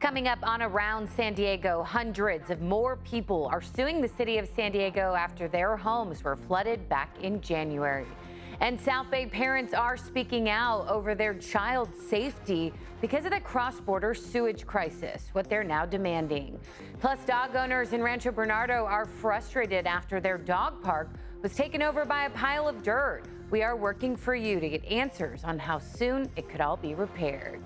Coming up on Around San Diego, hundreds of more people are suing the city of San Diego after their homes were flooded back in January. And South Bay parents are speaking out over their child's safety because of the cross-border sewage crisis, what they're now demanding. Plus, dog owners in Rancho Bernardo are frustrated after their dog park was taken over by a pile of dirt. We are working for you to get answers on how soon it could all be repaired.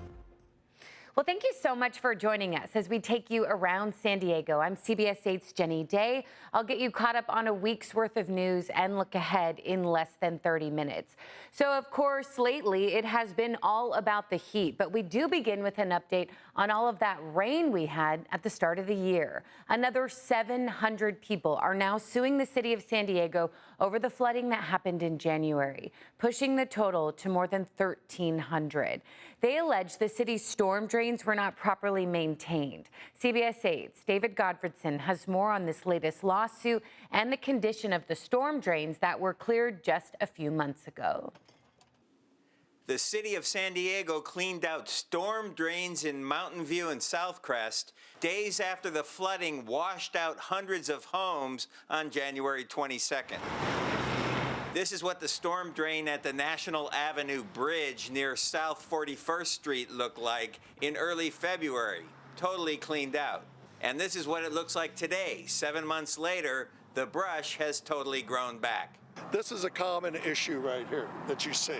Well, thank you so much for joining us as we take you around San Diego. I'm CBS 8's Jenny Day. I'll get you caught up on a week's worth of news and look ahead in less than 30 minutes. So, of course, lately it has been all about the heat, but we do begin with an update on all of that rain we had at the start of the year. Another 700 people are now suing the city of San Diego over the flooding that happened in January, pushing the total to more than 1,300. They allege the city's storm drains were not properly maintained. CBS 8's David Godfredson has more on this latest lawsuit and the condition of the storm drains that were cleared just a few months ago. The city of San Diego cleaned out storm drains in Mountain View and South Crest days after the flooding washed out hundreds of homes on January 22nd. This is what the storm drain at the National Avenue Bridge near South 41st Street looked like in early February, totally cleaned out. And this is what it looks like today. 7 months later, the brush has totally grown back. This is a common issue right here that you see.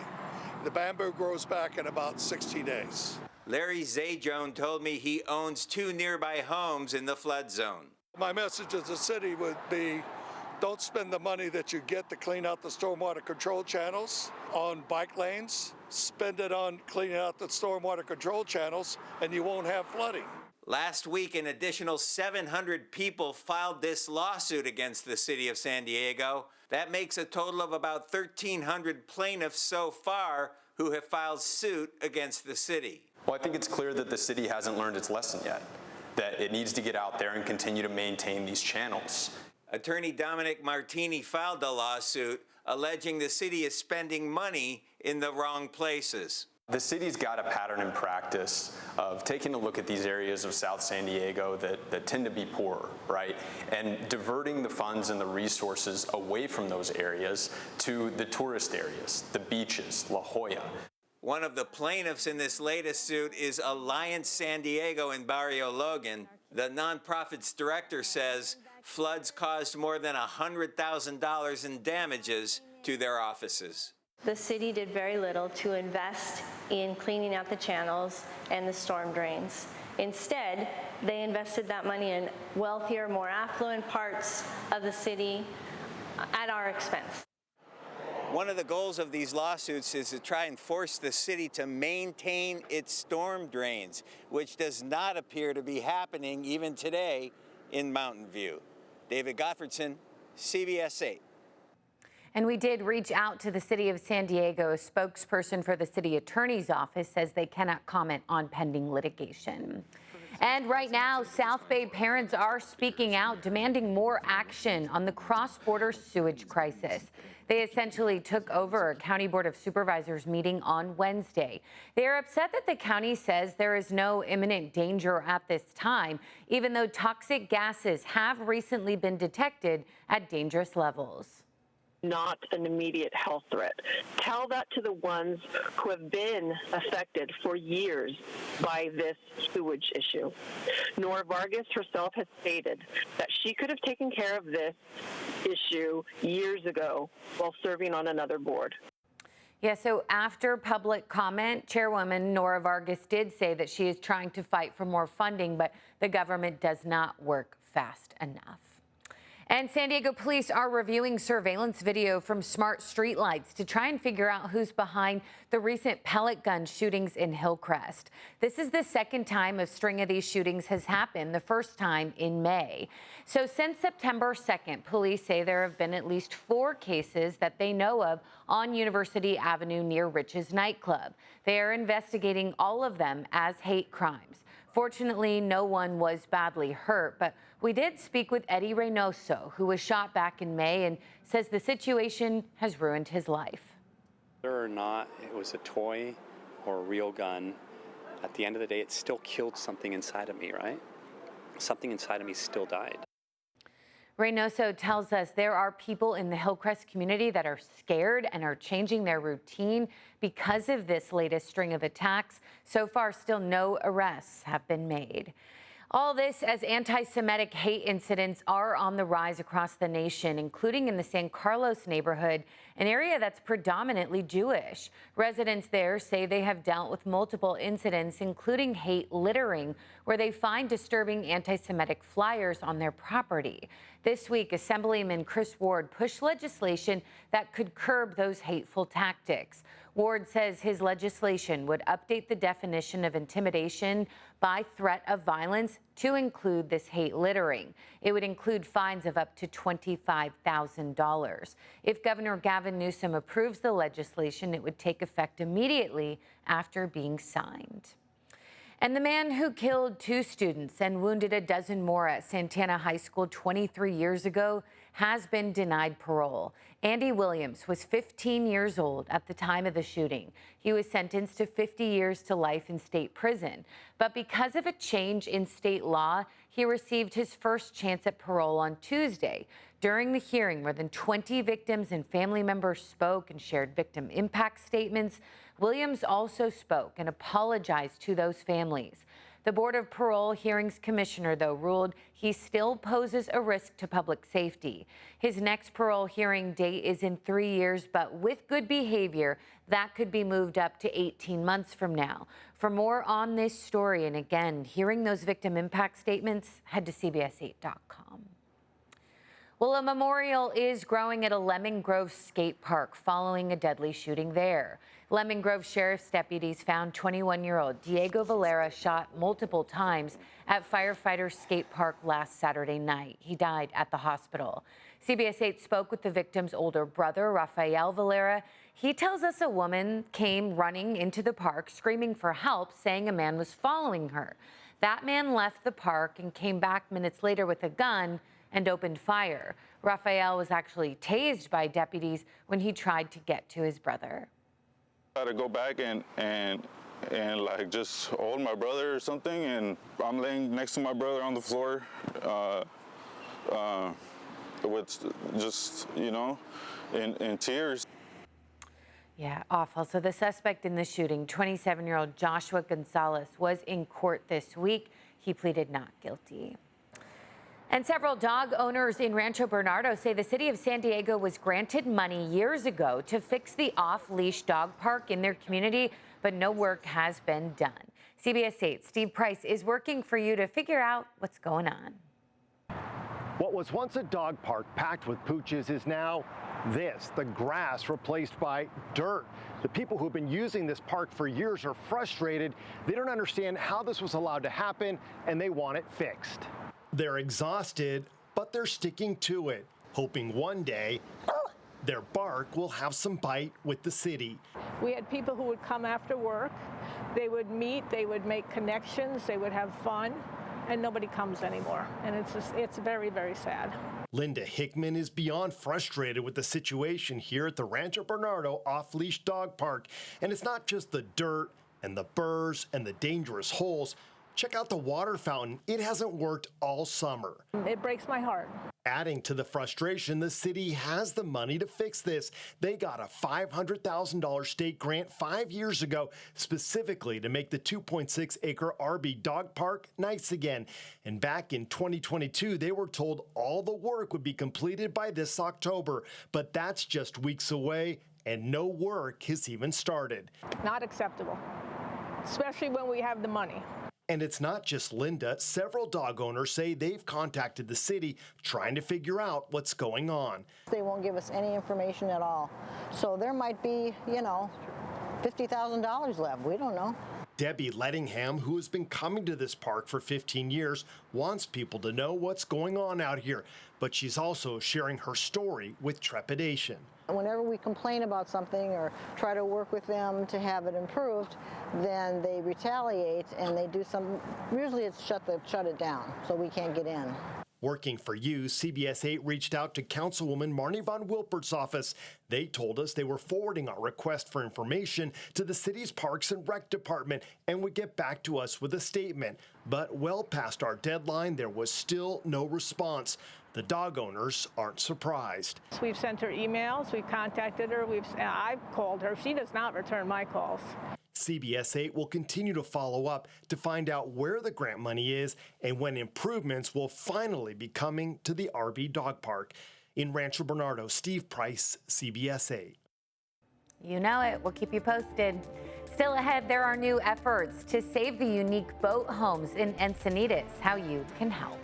The bamboo grows back in about 60 days. Larry Zajon told me he owns 2 nearby homes in the flood zone. My message to the city would be, don't spend the money that you get to clean out the stormwater control channels on bike lanes. Spend it on cleaning out the stormwater control channels and you won't have flooding. Last week, an additional 700 people filed this lawsuit against the city of San Diego. That makes a total of about 1,300 plaintiffs so far who have filed suit against the city. Well, I think it's clear that the city hasn't learned its lesson yet, that it needs to get out there and continue to maintain these channels. Attorney Dominic Martini filed a lawsuit alleging the city is spending money in the wrong places. The city's got a pattern and practice of taking a look at these areas of South San Diego that tend to be poor, right? And diverting the funds and the resources away from those areas to the tourist areas, the beaches, La Jolla. One of the plaintiffs in this latest suit is Alliance San Diego in Barrio Logan. The nonprofit's director says floods caused more than $100,000 in damages to their offices. The city did very little to invest in cleaning out the channels and the storm drains. Instead, they invested that money in wealthier, more affluent parts of the city at our expense. One of the goals of these lawsuits is to try and force the city to maintain its storm drains, which does not appear to be happening even today in Mountain View. David Godfredson, CBS 8. And we did reach out to the city of San Diego. A spokesperson for the city attorney's office says they cannot comment on pending litigation. And right now, South Bay parents are speaking out, demanding more action on the cross-border sewage crisis. They essentially took over a County Board of Supervisors meeting on Wednesday. They are upset that the county says there is no imminent danger at this time, even though toxic gases have recently been detected at dangerous levels. Not an immediate health threat. Tell that to the ones who have been affected for years by this sewage issue. Nora Vargas herself has stated that she could have taken care of this issue years ago while serving on another board. Yeah, so after public comment, Chairwoman Nora Vargas did say that she is trying to fight for more funding, but the government does not work fast enough. And San Diego police are reviewing surveillance video from smart streetlights to try and figure out who's behind the recent pellet gun shootings in Hillcrest. This is the second time a string of these shootings has happened, the first time in May. So since September 2nd, police say there have been at least 4 cases that they know of on University Avenue near Rich's nightclub. They are investigating all of them as hate crimes. Fortunately, no one was badly hurt, but we did speak with Eddie Reynoso, who was shot back in May and says the situation has ruined his life. Whether or not it was a toy or a real gun, at the end of the day, it still killed something inside of me, right? Something inside of me still died. Reynoso tells us there are people in the Hillcrest community that are scared and are changing their routine because of this latest string of attacks. So far, still no arrests have been made. All this as anti-Semitic hate incidents are on the rise across the nation, including in the San Carlos neighborhood, an area that's predominantly Jewish. Residents there say they have dealt with multiple incidents, including hate littering, where they find disturbing anti-Semitic flyers on their property. This week, Assemblyman Chris Ward pushed legislation that could curb those hateful tactics. Ward says his legislation would update the definition of intimidation by threat of violence to include this hate littering. It would include fines of up to $25,000. If Governor Gavin Newsom approves the legislation, it would take effect immediately after being signed. And the man who killed 2 students and wounded a dozen more at Santana High School 23 years ago has been denied parole. Andy Williams was 15 years old at the time of the shooting. He was sentenced to 50 years to life in state prison. But because of a change in state law, he received his first chance at parole on Tuesday. During the hearing, more than 20 victims and family members spoke and shared victim impact statements. Williams also spoke and apologized to those families. The Board of Parole Hearings Commissioner, though, ruled he still poses a risk to public safety. His next parole hearing date is in 3 years, but with good behavior, that could be moved up to 18 months from now. For more on this story, and again, hearing those victim impact statements, head to CBS8.com. Well, a memorial is growing at a Lemon Grove skate park following a deadly shooting there. Lemon Grove Sheriff's deputies found 21-year-old Diego Valera shot multiple times at Firefighters Skate Park last Saturday night. He died at the hospital. CBS 8 spoke with the victim's older brother, Rafael Valera. He tells us a woman came running into the park screaming for help, saying a man was following her. That man left the park and came back minutes later with a gun and opened fire. Rafael was actually tased by deputies when he tried to get to his brother. I had to go back and like just hold my brother or something, and I'm laying next to my brother on the floor with just, you know, in tears. Yeah, awful. So the suspect in the shooting, 27-year-old Joshua Gonzalez, was in court this week. He pleaded not guilty. And several dog owners in Rancho Bernardo say the city of San Diego was granted money years ago to fix the off-leash dog park in their community, but no work has been done. CBS 8's Steve Price is working for you to figure out what's going on. What was once a dog park packed with pooches is now this, the grass replaced by dirt. The people who've been using this park for years are frustrated. They don't understand how this was allowed to happen, and they want it fixed. They're exhausted, but they're sticking to it, hoping one day their bark will have some bite with the city. We had people who would come after work. They would meet, they would make connections, they would have fun, and nobody comes anymore. And it's very, very sad. Linda Hickman is beyond frustrated with the situation here at the Rancho Bernardo off-leash dog park. And it's not just the dirt and the burrs and the dangerous holes. Check out the water fountain. It hasn't worked all summer. It breaks my heart. Adding to the frustration, the city has the money to fix this. They got a $500,000 state grant 5 years ago, specifically to make the 2.6-acre RB dog park nice again. And back in 2022, they were told all the work would be completed by this October. But that's just weeks away, and no work has even started. Not acceptable, especially when we have the money. And it's not just Linda. Several dog owners say they've contacted the city trying to figure out what's going on. They won't give us any information at all. So there might be, you know, $50,000 left. We don't know. Debbie Lettingham, who has been coming to this park for 15 years, wants people to know what's going on out here. But she's also sharing her story with trepidation. Whenever we complain about something or try to work with them to have it improved, then they retaliate and they do some, usually it's shut it down so we can't get in. Working for You, CBS 8 reached out to Councilwoman Marnie von Wilpert's office. They told us they were forwarding our request for information to the city's Parks and Rec Department and would get back to us with a statement. But well past our deadline, there was still no response. The dog owners aren't surprised. We've sent her emails, we've contacted her, I've called her. She does not return my calls. CBS 8 will continue to follow up to find out where the grant money is and when improvements will finally be coming to the RV dog park. In Rancho Bernardo, Steve Price, CBS 8. You know it. We'll keep you posted. Still ahead, there are new efforts to save the unique boat homes in Encinitas. How you can help.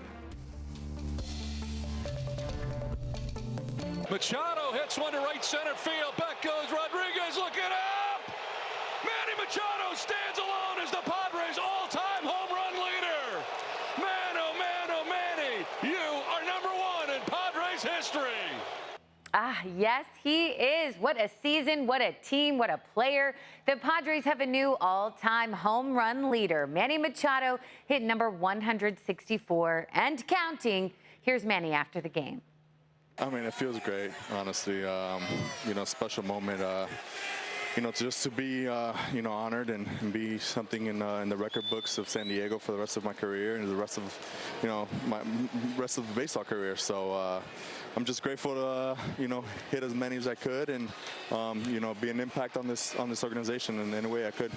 Machado hits one to right center field. Back goes Rodriguez looking up. Manny Machado stands alone as the Padres' all-time home run leader. Man, oh man, oh Manny, you are #1 in Padres history. Yes, he is. What a season, what a team, what a player. The Padres have a new all-time home run leader. Manny Machado hit number 164 and counting. Here's Manny after the game. I mean, it feels great, honestly. You know, special moment. You know, just to be, you know, honored and be something in the record books of San Diego for the rest of my career and the rest of, you know, my rest of the baseball career. So I'm just grateful to, you know, hit as many as I could and, you know, be an impact on this organization in any way I could.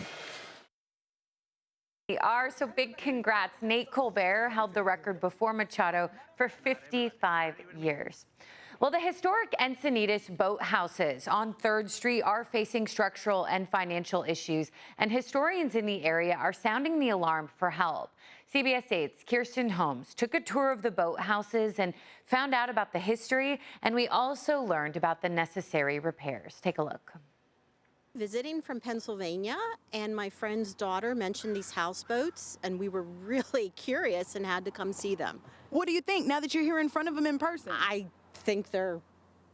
So big congrats. Nate Colbert held the record before Machado for 55 years. Well, the historic Encinitas boathouses on 3rd Street are facing structural and financial issues, and historians in the area are sounding the alarm for help. CBS 8's Kirsten Holmes took a tour of the boathouses and found out about the history, and we also learned about the necessary repairs. Take a look. Visiting from Pennsylvania, and my friend's daughter mentioned these houseboats, and we were really curious and had to come see them. What do you think now that you're here in front of them in person? I think they're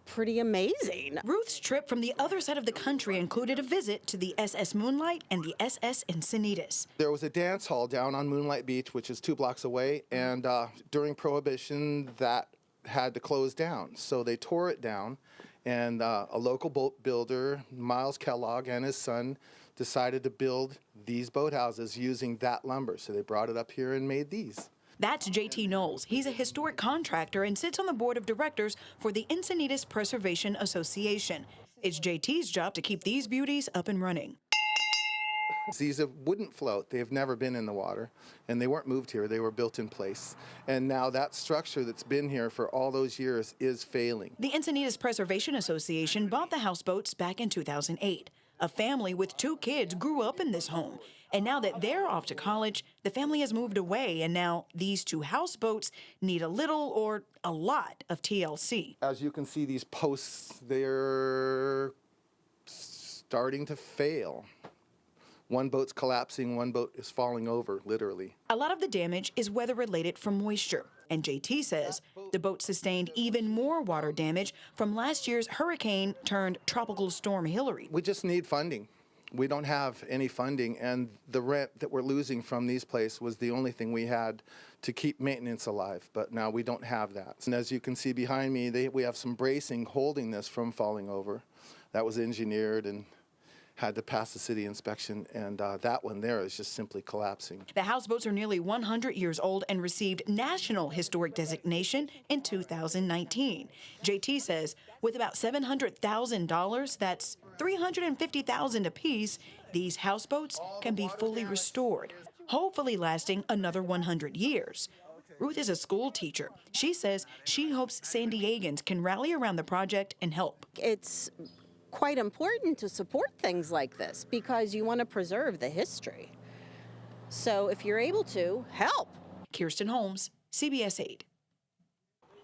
pretty amazing. Ruth's trip from the other side of the country included a visit to the SS Moonlight and the SS Encinitas. There was a dance hall down on Moonlight Beach, which is 2 blocks away, and during Prohibition, that had to close down. So they tore it down. And a local boat builder, Miles Kellogg, and his son decided to build these boathouses using that lumber. So they brought it up here and made these. That's J.T. Knowles. He's a historic contractor and sits on the board of directors for the Encinitas Preservation Association. It's J.T.'s job to keep these beauties up and running. These wouldn't float. They have never been in the water, and they weren't moved here. They were built in place. And now that structure that's been here for all those years is failing. The Encinitas Preservation Association bought the houseboats back in 2008. A family with 2 kids grew up in this home. And now that they're off to college, the family has moved away, and now these 2 houseboats need a little or a lot of TLC. As you can see, these posts, they're starting to fail. One boat's collapsing, one boat is falling over, literally. A lot of the damage is weather-related from moisture. And JT says the boat sustained even more water damage from last year's hurricane turned tropical storm Hillary. We just need funding. We don't have any funding, and the rent that we're losing from these places was the only thing we had to keep maintenance alive, but now we don't have that. And as you can see behind me, we have some bracing holding this from falling over. That was engineered and had to pass the city inspection, and that one there is just simply collapsing. The houseboats are nearly 100 years old and received National Historic Designation in 2019. JT says with about $700,000, that's $350,000 apiece, these houseboats can be fully restored, hopefully lasting another 100 years. Ruth is a school teacher. She says she hopes San Diegans can rally around the project and help. It's quite important to support things like this because you want to preserve the history. So if you're able to, help. Kirsten Holmes, CBS 8.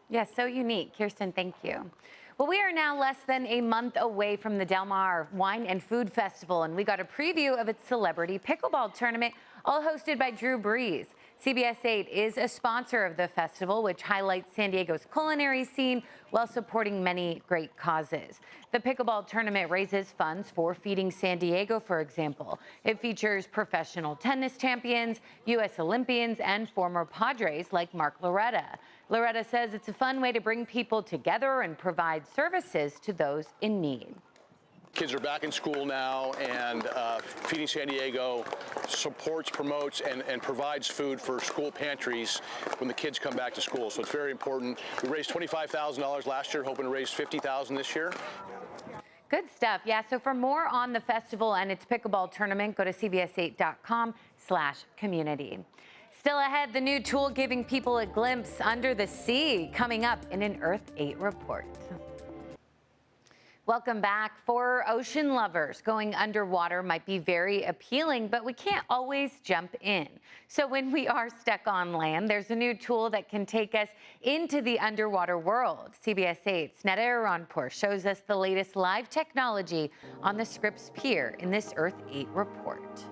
Yes, so unique. Kirsten, thank you. Well, we are now less than a month away from the Del Mar Wine and Food Festival, and we got a preview of its celebrity pickleball tournament, all hosted by Drew Brees. CBS 8 is a sponsor of the festival, which highlights San Diego's culinary scene while supporting many great causes. The pickleball tournament raises funds for Feeding San Diego, for example. It features professional tennis champions, U.S. Olympians, and former Padres like Mark Loretta. Loretta says it's a fun way to bring people together and provide services to those in need. Kids are back in school now, and Feeding San Diego supports, promotes, and provides food for school pantries when the kids come back to school. So it's very important. We raised $25,000 last year, hoping to raise $50,000 this year. Good stuff. Yeah, so for more on the festival and its pickleball tournament, go to cbs8.com/community. Still ahead, the new tool giving people a glimpse under the sea, coming up in an Earth 8 report. Welcome back. For ocean lovers, going underwater might be very appealing, but we can't always jump in. So when we are stuck on land, there's a new tool that can take us into the underwater world. CBS 8's Netta Iranpour shows us the latest live technology on the Scripps Pier in this Earth 8 report.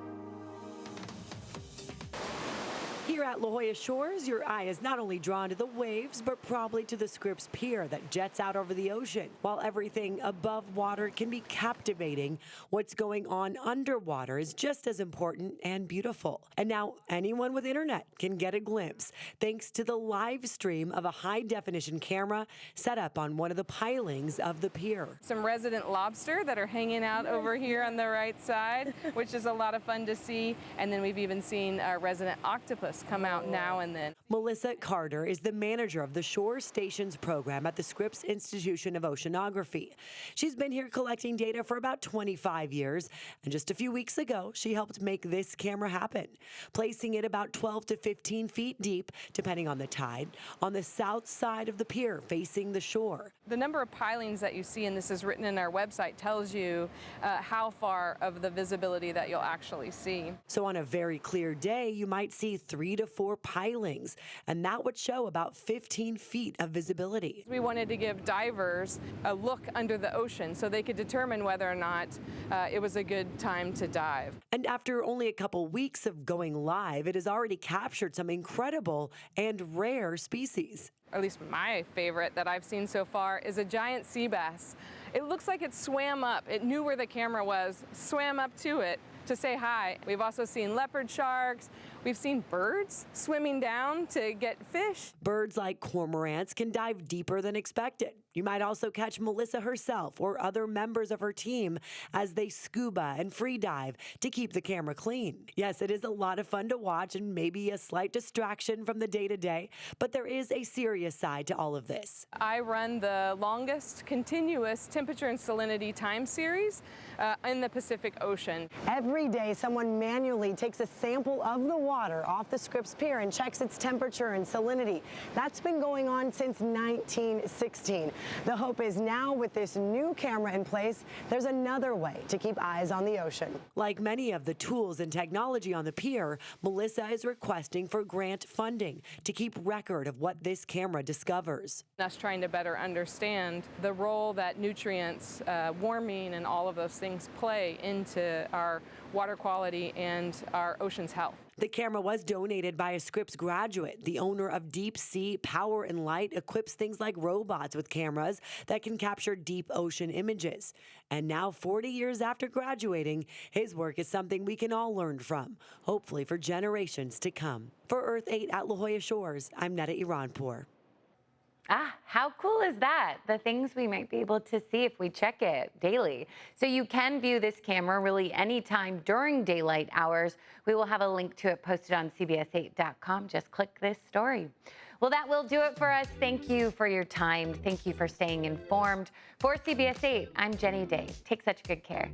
Here at La Jolla Shores, your eye is not only drawn to the waves, but probably to the Scripps Pier that jets out over the ocean. While everything above water can be captivating, what's going on underwater is just as important and beautiful. And now anyone with internet can get a glimpse, thanks to the live stream of a high-definition camera set up on one of the pilings of the pier. Some resident lobster that are hanging out over here on the right side, which is a lot of fun to see. And then we've even seen our resident octopus come out now and then. Melissa Carter is the manager of the Shore Stations program at the Scripps Institution of Oceanography. She's been here collecting data for about 25 years, and just a few weeks ago, she helped make this camera happen, placing it about 12 to 15 feet deep, depending on the tide, on the south side of the pier facing the shore. The number of pilings that you see, and this is written in our website, tells you how far of the visibility that you'll actually see. So on a very clear day, you might see 3 to 4 pilings, and that would show about 15 feet of visibility. We wanted to give divers a look under the ocean so they could determine whether or not it was a good time to dive. And after only a couple weeks of going live, it has already captured some incredible and rare species. At least my favorite that I've seen so far is a giant sea bass. It looks like it swam up. It knew where the camera was, swam up to it to say hi. We've also seen leopard sharks. We've seen birds swimming down to get fish. Birds like cormorants can dive deeper than expected. You might also catch Melissa herself or other members of her team as they scuba and free dive to keep the camera clean. Yes, it is a lot of fun to watch and maybe a slight distraction from the day-to-day, but there is a serious side to all of this. I run the longest continuous temperature and salinity time series in the Pacific Ocean. Every day, someone manually takes a sample of the water off the Scripps Pier and checks its temperature and salinity. That's been going on since 1916. The hope is now with this new camera in place, there's another way to keep eyes on the ocean. Like many of the tools and technology on the pier, Melissa is requesting for grant funding to keep record of what this camera discovers. Us trying to better understand the role that nutrients, warming, and all of those things play into our water quality and our ocean's health. The camera was donated by a Scripps graduate. The owner of Deep Sea Power and Light equips things like robots with cameras that can capture deep ocean images. And now, 40 years after graduating, his work is something we can all learn from, hopefully for generations to come. For Earth 8 at La Jolla Shores, I'm Netta Iranpour. How cool is that? The things we might be able to see if we check it daily. So you can view this camera really anytime during daylight hours. We will have a link to it posted on cbs8.com. Just click this story. Well, that will do it for us. Thank you for your time. Thank you for staying informed. For CBS 8, I'm Jenny Day. Take such good care.